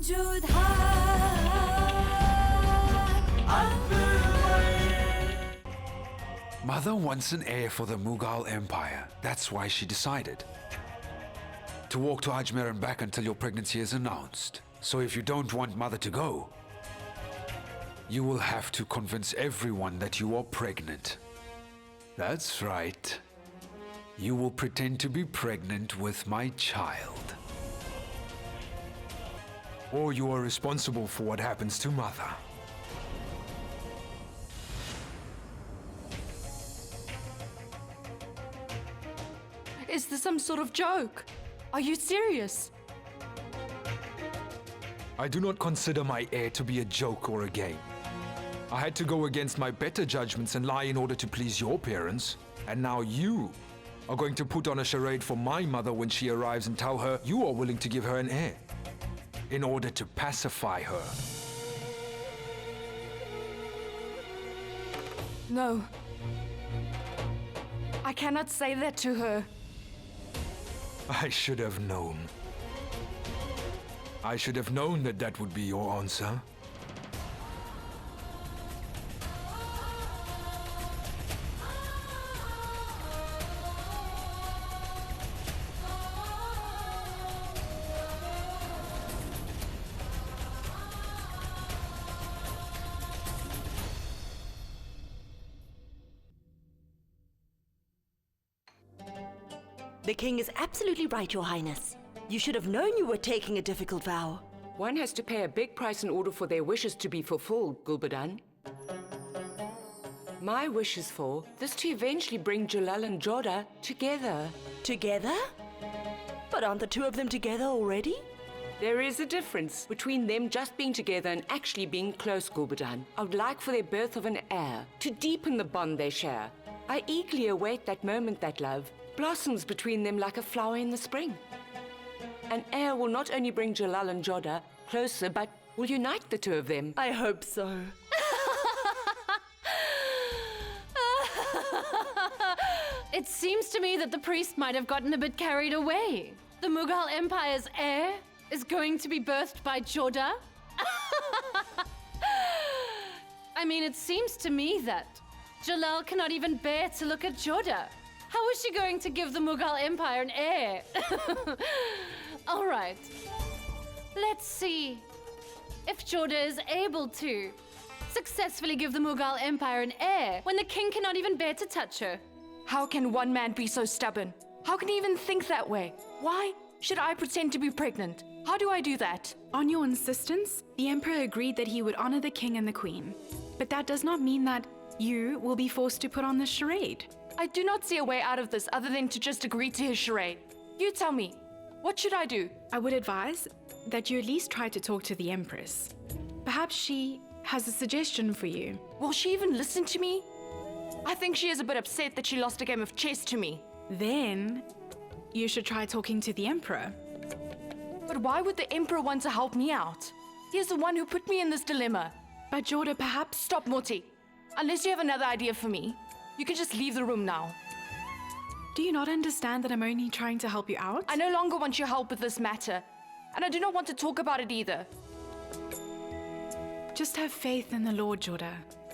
Jodha Akbar. Mother wants an heir for the Mughal Empire. That's why she decided to walk to Ajmer and back until your pregnancy is announced. So if you don't want Mother to go, you will have to convince everyone that you are pregnant. That's right. You will pretend to be pregnant with my child. Or you are responsible for what happens to Mother. Is this some sort of joke? Are you serious? I do not consider my heir to be a joke or a game. I had to go against my better judgments and lie in order to please your parents. And now you are going to put on a charade for my mother when she arrives and tell her you are willing to give her an heir in order to pacify her. No. I cannot say that to her. I should have known. I should have known that that would be your answer. The king is absolutely right, Your Highness. You should have known you were taking a difficult vow. One has to pay a big price in order for their wishes to be fulfilled, Gulbadan. My wish is for this to eventually bring Jalal and Jodha together. Together? But aren't the two of them together already? There is a difference between them just being together and actually being close, Gulbadan. I would like for their birth of an heir to deepen the bond they share. I eagerly await that moment that love blossoms between them like a flower in the spring. An heir will not only bring Jalal and Jodha closer, but will unite the two of them. I hope so. It seems to me that the priest might have gotten a bit carried away. The Mughal Empire's heir is going to be birthed by Jodha? I mean, it seems to me that Jalal cannot even bear to look at Jodha. How is she going to give the Mughal Empire an heir? All right. Let's see if Jodha is able to successfully give the Mughal Empire an heir when the king cannot even bear to touch her. How can one man be so stubborn? How can he even think that way? Why should I pretend to be pregnant? How do I do that? On your insistence, the Emperor agreed that he would honor the king and the queen. But that does not mean that you will be forced to put on this charade. I do not see a way out of this other than to just agree to his charade. You tell me, what should I do? I would advise that you at least try to talk to the Empress. Perhaps she has a suggestion for you. Will she even listen to me? I think she is a bit upset that she lost a game of chess to me. Then you should try talking to the Emperor. But why would the Emperor want to help me out? He is the one who put me in this dilemma. But Jodha, perhaps... Stop, Morty. Unless you have another idea for me, you can just leave the room now. Do you not understand that I'm only trying to help you out? I no longer want your help with this matter, and I do not want to talk about it either. Just have faith in the Lord, Jodha.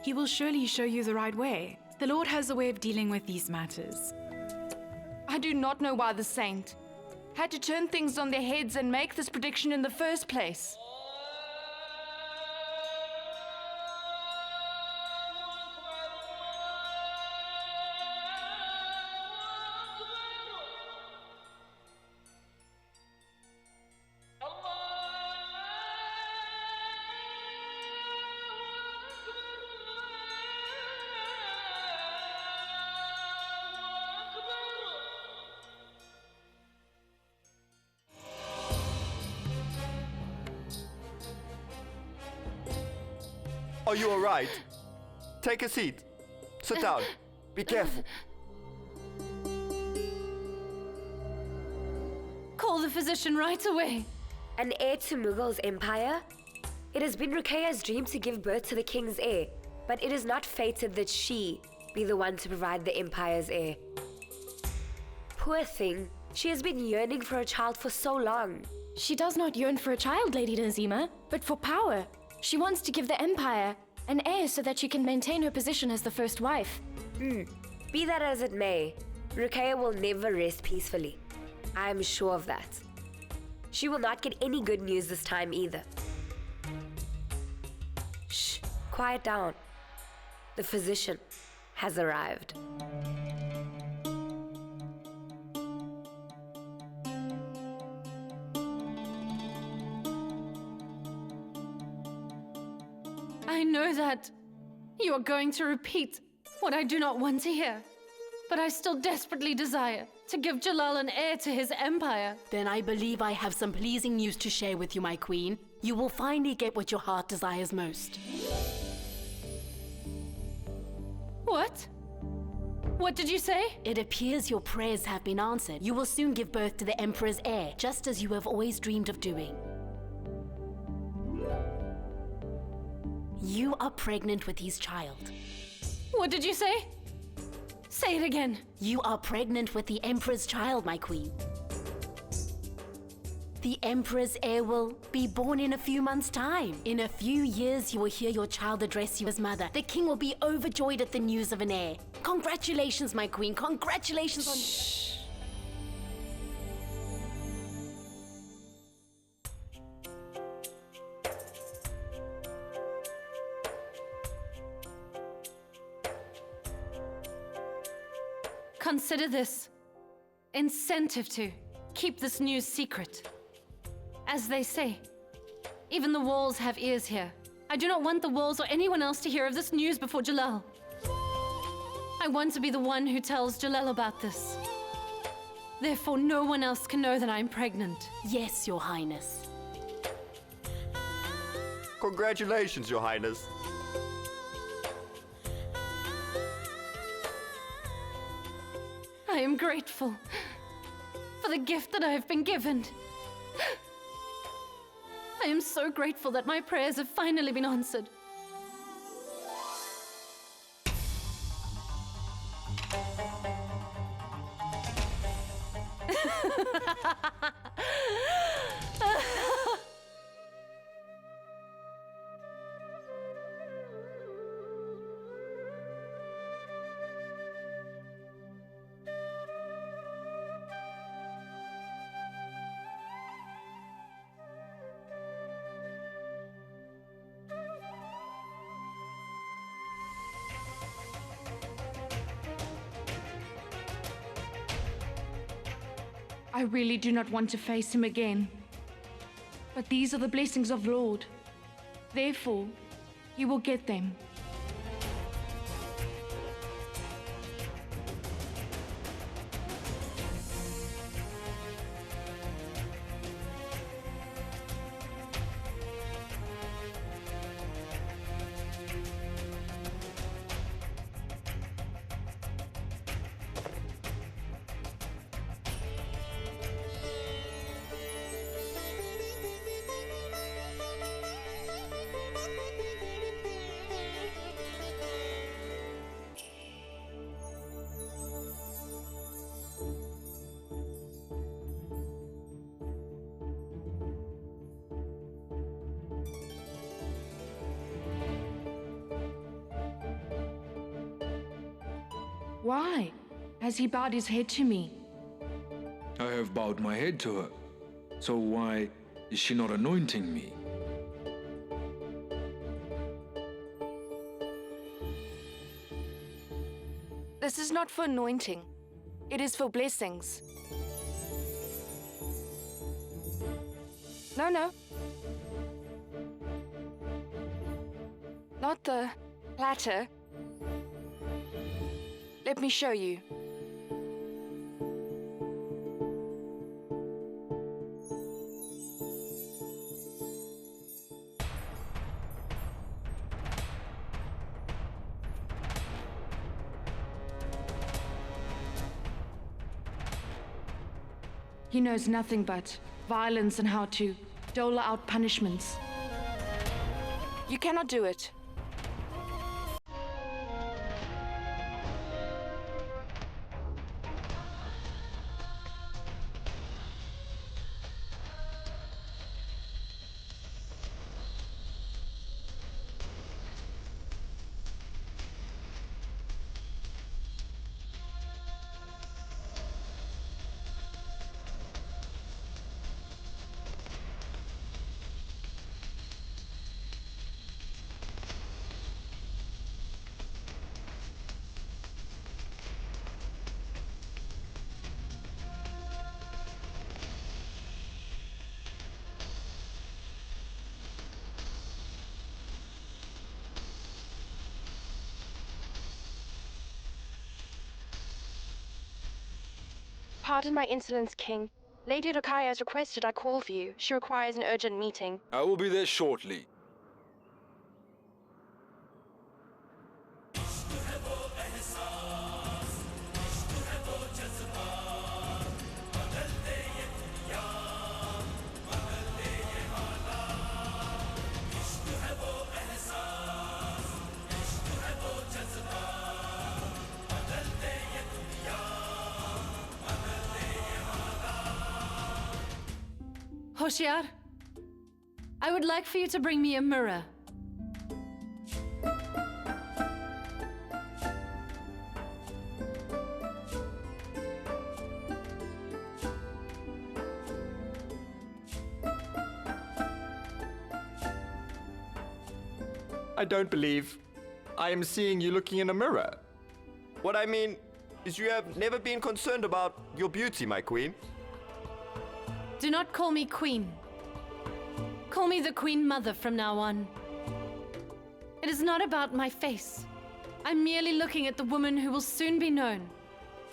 He will surely show you the right way. The Lord has a way of dealing with these matters. I do not know why the saint had to turn things on their heads and make this prediction in the first place. Are you all right? Take a seat. Sit down. Be careful. Call the physician right away. An heir to Mughal's empire? It has been Ruqayyah's dream to give birth to the king's heir, but it is not fated that she be the one to provide the empire's heir. Poor thing, She has been yearning for a child for so long. She does not yearn for a child, Lady Nazima, but for power. She wants to give the Empire an heir so that she can maintain her position as the first wife. Be that as it may, Ruqayya will never rest peacefully. I am sure of that. She will not get any good news this time either. Shh, quiet down. The physician has arrived. I know that you are going to repeat what I do not want to hear, but I still desperately desire to give Jalal an heir to his empire. Then I believe I have some pleasing news to share with you, my queen. You will finally get what your heart desires most. What? What did you say? It appears your prayers have been answered. You will soon give birth to the Emperor's heir, just as you have always dreamed of doing. You are pregnant with his child. What did you say? Say it again. You are pregnant with the Emperor's child, my queen. The Emperor's heir will be born in a few months' time. In a few years, you will hear your child address you as mother. The king will be overjoyed at the news of an heir. Congratulations, my queen. Congratulations on... Shh. Consider this incentive to keep this news secret. As they say, even the walls have ears here. I do not want the walls or anyone else to hear of this news before Jalal. I want to be the one who tells Jalal about this. Therefore, no one else can know that I'm pregnant. Yes, your highness. Congratulations, Your Highness. I am grateful for the gift that I have been given. I am so grateful that my prayers have finally been answered. I really do not want to face him again. But these are the blessings of the Lord. Therefore, he will get them. Why has he bowed his head to me? I have bowed my head to her. So why is she not anointing me? This is not for anointing. It is for blessings. No. Not the latter. Let me show you. He knows nothing but violence and how to dole out punishments. You cannot do it. Pardon my insolence, King. Lady Rukaya has requested I call for you. She requires an urgent meeting. I will be there shortly. Hoshiar, I would like for you to bring me a mirror. I don't believe I am seeing you looking in a mirror. What I mean is you have never been concerned about your beauty, my queen. Do not call me Queen. Call me the Queen Mother from now on. It is not about my face. I'm merely looking at the woman who will soon be known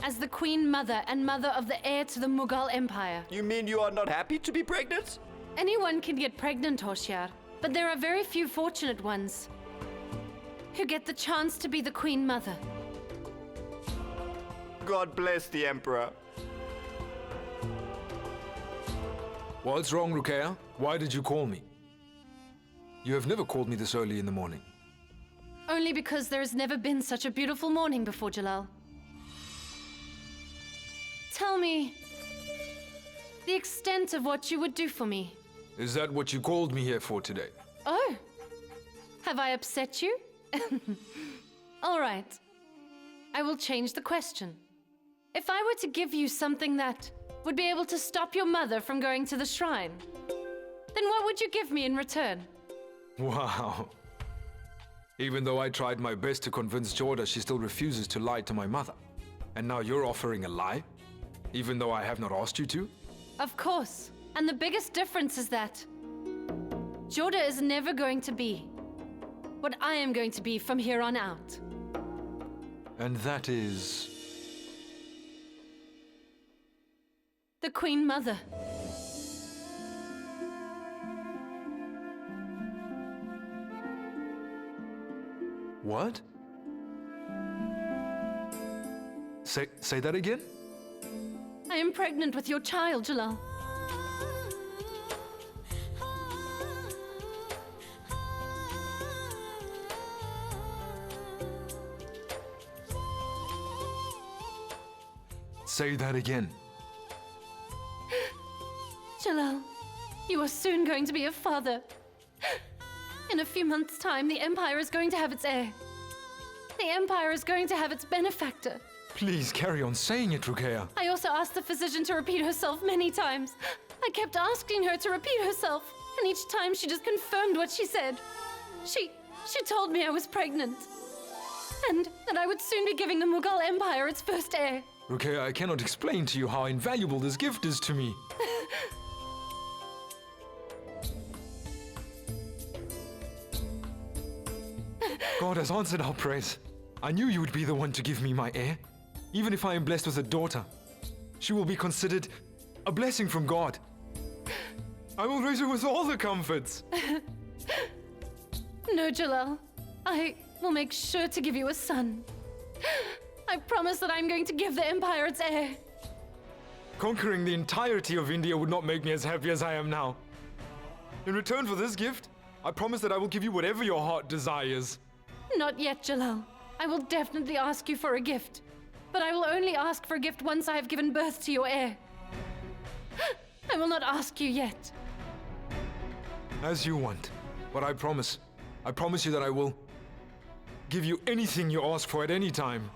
as the Queen Mother and mother of the heir to the Mughal Empire. You mean you are not happy to be pregnant? Anyone can get pregnant, Hoshiar, but there are very few fortunate ones who get the chance to be the Queen Mother. God bless the Emperor. What's wrong, Rukaya? Why did you call me? You have never called me this early in the morning. Only because there has never been such a beautiful morning before, Jalal. Tell me the extent of what you would do for me. Is that what you called me here for today? Oh, have I upset you? All right. I will change the question. If I were to give you something that would be able to stop your mother from going to the shrine, then what would you give me in return? Wow. Even though I tried my best to convince Jodha, she still refuses to lie to my mother. And now you're offering a lie? Even though I have not asked you to? Of course. And the biggest difference is that Jodha is never going to be what I am going to be from here on out. And that is... the Queen Mother. What? Say that again? I am pregnant with your child, Jalal. Say that again. Jalal, you are soon going to be a father. In a few months' time, the Empire is going to have its heir. The Empire is going to have its benefactor. Please carry on saying it, Rukaya. I also asked the physician to repeat herself many times. I kept asking her to repeat herself, and each time she just confirmed what she said. She told me I was pregnant, and that I would soon be giving the Mughal Empire its first heir. Rukaya, I cannot explain to you how invaluable this gift is to me. God has answered our prayers. I knew you would be the one to give me my heir. Even if I am blessed with a daughter, she will be considered a blessing from God. I will raise her with all the comforts. No, Jalal. I will make sure to give you a son. I promise that I'm going to give the Empire its heir. Conquering the entirety of India would not make me as happy as I am now. In return for this gift, I promise that I will give you whatever your heart desires. Not yet, Jalal. I will definitely ask you for a gift. But I will only ask for a gift once I have given birth to your heir. I will not ask you yet. As you want. But I promise you that I will give you anything you ask for at any time.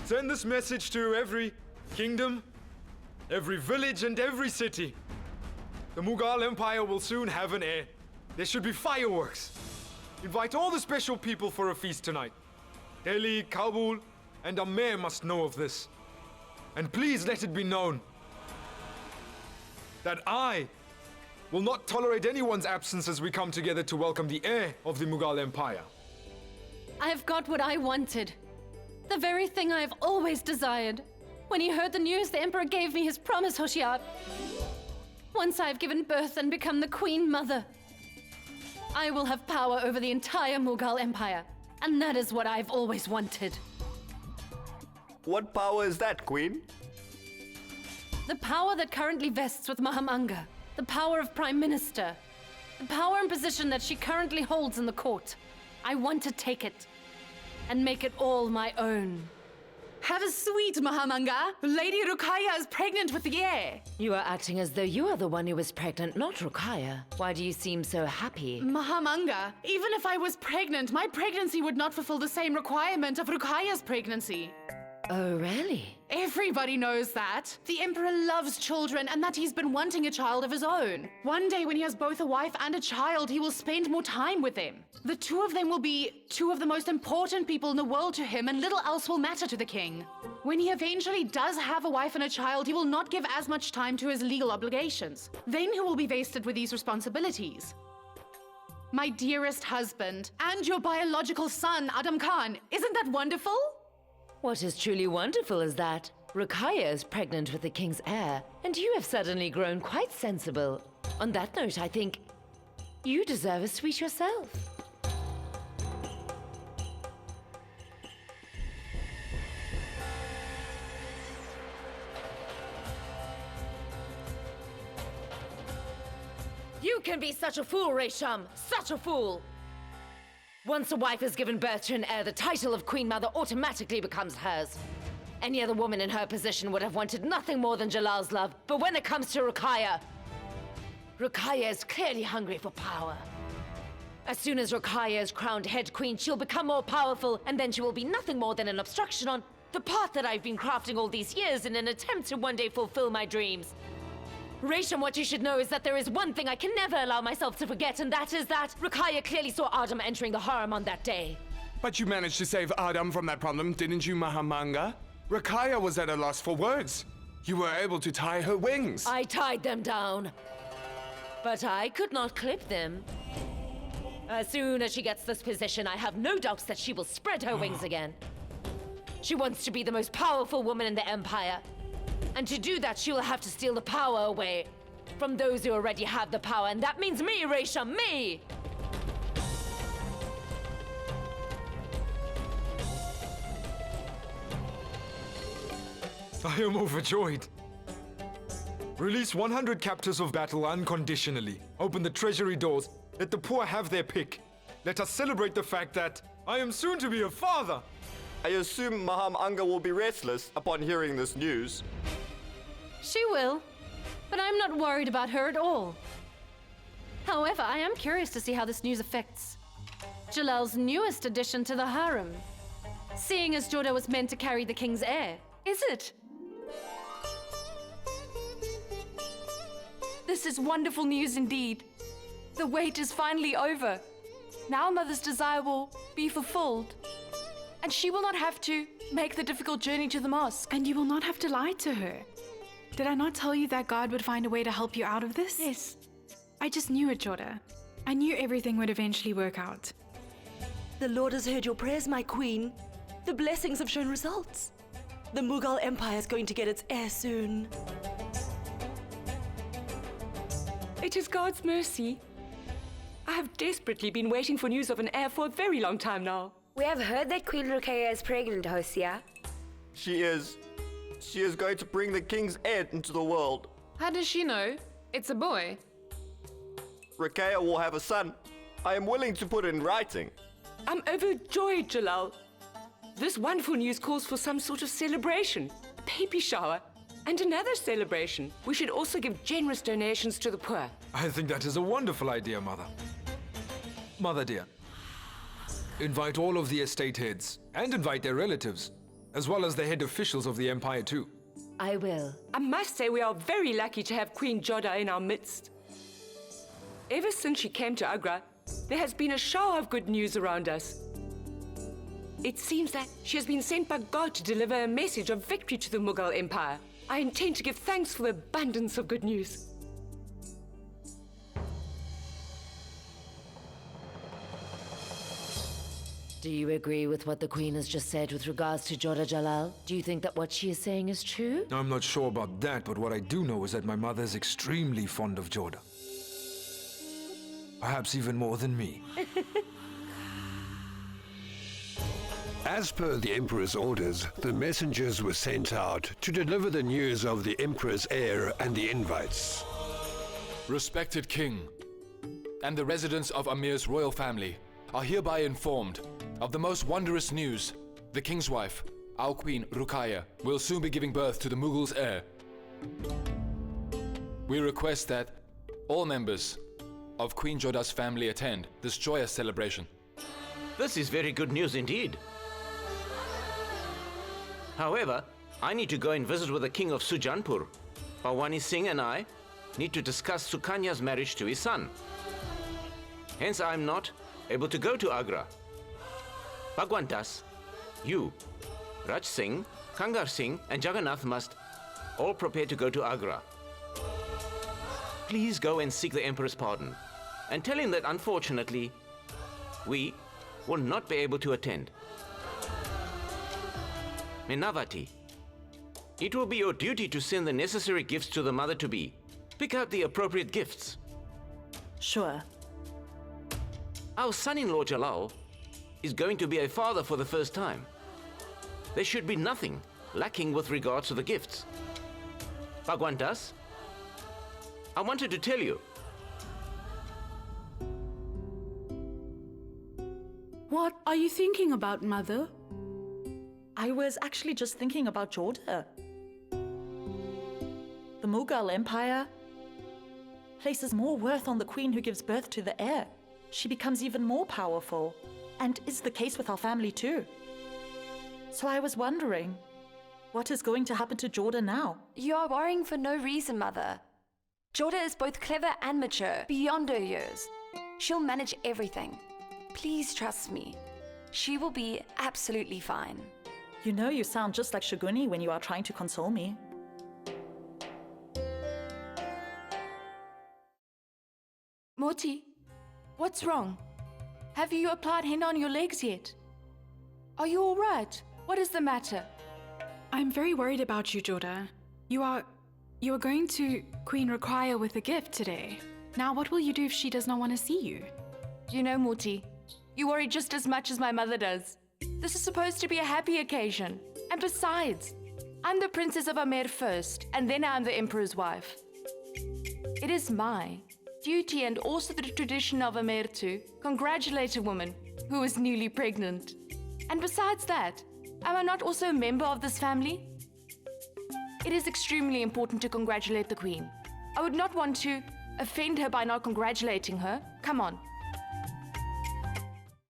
Send this message to every kingdom, every village, and every city. The Mughal Empire will soon have an heir. There should be fireworks. Invite all the special people for a feast tonight. Delhi, Kabul, and Amer must know of this. And please let it be known that I will not tolerate anyone's absence as we come together to welcome the heir of the Mughal Empire. I've got what I wanted. The very thing I've always desired. When he heard the news, the Emperor gave me his promise, Hoshiar. Once I've given birth and become the Queen Mother, I will have power over the entire Mughal Empire. And that is what I've always wanted. What power is that, Queen? The power that currently vests with Mahamanga. The power of Prime Minister. The power and position that she currently holds in the court. I want to take it and make it all my own. Have a sweet, Mahamanga. Lady Rukaya is pregnant with the heir. You are acting as though you are the one who was pregnant, not Rukaya. Why do you seem so happy? Mahamanga, even if I was pregnant, my pregnancy would not fulfill the same requirement of Rukaya's pregnancy. Oh, really? Everybody knows that. The Emperor loves children and that he's been wanting a child of his own. One day when he has both a wife and a child, he will spend more time with them. The two of them will be two of the most important people in the world to him, and little else will matter to the king. When he eventually does have a wife and a child, he will not give as much time to his legal obligations. Then who will be vested with these responsibilities? My dearest husband and your biological son, Adam Khan. Isn't that wonderful? What is truly wonderful is that Rukaya is pregnant with the king's heir, and you have suddenly grown quite sensible. On that note, I think you deserve a sweet yourself. You can be such a fool, Resham! Such a fool! Once a wife has given birth to an heir, the title of Queen Mother automatically becomes hers. Any other woman in her position would have wanted nothing more than Jalal's love, but when it comes to Rukaya, Rukaya is clearly hungry for power. As soon as Rukaya is crowned head queen, she'll become more powerful, and then she will be nothing more than an obstruction on the path that I've been crafting all these years in an attempt to one day fulfill my dreams. Resham, what you should know is that there is one thing I can never allow myself to forget, and that is that Rukaya clearly saw Adam entering the harem on that day. But you managed to save Adam from that problem, didn't you, Mahamanga? Rukaya was at a loss for words. You were able to tie her wings. I tied them down, but I could not clip them. As soon as she gets this position, I have no doubts that she will spread her wings again. She wants to be the most powerful woman in the Empire. And to do that, she will have to steal the power away from those who already have the power, and that means me, Resham, me! I am overjoyed. Release 100 captives of battle unconditionally. Open the treasury doors. Let the poor have their pick. Let us celebrate the fact that I am soon to be a father. I assume Mahamanga will be restless upon hearing this news. She will, but I'm not worried about her at all. However, I am curious to see how this news affects Jalal's newest addition to the harem. Seeing as Jodha was meant to carry the king's heir, is it? This is wonderful news indeed. The wait is finally over. Now Mother's desire will be fulfilled. And she will not have to make the difficult journey to the mosque. And you will not have to lie to her. Did I not tell you that God would find a way to help you out of this? Yes. I just knew it, Jodha. I knew everything would eventually work out. The Lord has heard your prayers, my queen. The blessings have shown results. The Mughal Empire is going to get its heir soon. It is God's mercy. I have desperately been waiting for news of an heir for a very long time now. We have heard that Queen Rukaya is pregnant, Hosea. She is going to bring the king's heir into the world. How does she know? It's a boy. Rukaya will have a son. I am willing to put it in writing. I'm overjoyed, Jalal. This wonderful news calls for some sort of celebration, a baby shower, and another celebration. We should also give generous donations to the poor. I think that is a wonderful idea, Mother. Mother dear, invite all of the estate heads and invite their relatives, as well as the head officials of the empire too. I will. I must say we are very lucky to have Queen Jodha in our midst. Ever since she came to Agra, there has been a shower of good news around us. It seems that she has been sent by God to deliver a message of victory to the Mughal Empire. I intend to give thanks for the abundance of good news. Do you agree with what the Queen has just said with regards to Jodha Jalal? Do you think that what she is saying is true? I'm not sure about that, but what I do know is that my mother is extremely fond of Jodha. Perhaps even more than me. As per the Emperor's orders, the messengers were sent out to deliver the news of the Emperor's heir and the invites. Respected King, and the residents of Amir's royal family are hereby informed of the most wondrous news. The King's wife, our Queen Ruqayya, will soon be giving birth to the Mughal's heir. We request that all members of Queen Jodha's family attend this joyous celebration. This is very good news indeed. However, I need to go and visit with the King of Sujanpur. Bhawani Singh and I need to discuss Sukanya's marriage to his son. Hence, I am not able to go to Agra. Bhagwan Das, you, Raj Singh, Kangar Singh and Jagannath must all prepare to go to Agra. Please go and seek the Emperor's pardon and tell him that unfortunately, we will not be able to attend. Menavati, it will be your duty to send the necessary gifts to the mother-to-be. Pick out the appropriate gifts. Sure. Our son-in-law Jalal is going to be a father for the first time. There should be nothing lacking with regards to the gifts. Bhagwan Das, I wanted to tell you. What are you thinking about, Mother? I was actually just thinking about Jodha. The Mughal Empire places more worth on the queen who gives birth to the heir. She becomes even more powerful, and is the case with our family too. So I was wondering, what is going to happen to Jodha now? You are worrying for no reason, Mother. Jodha is both clever and mature, beyond her years. She'll manage everything. Please trust me. She will be absolutely fine. You know you sound just like Shaguni when you are trying to console me. Moti, what's wrong? Have you applied henna on your legs yet? Are you all right? What is the matter? I'm very worried about you, Jodha. You are going to Queen Ruqayya with a gift today. Now, what will you do if she does not want to see you? You know, Moti, you worry just as much as my mother does. This is supposed to be a happy occasion. And besides, I'm the princess of Amir first, and then I'm the emperor's wife. It is my duty and also the tradition of Amir to congratulate a woman who is newly pregnant. And besides that, am I not also a member of this family? It is extremely important to congratulate the queen. I would not want to offend her by not congratulating her. Come on,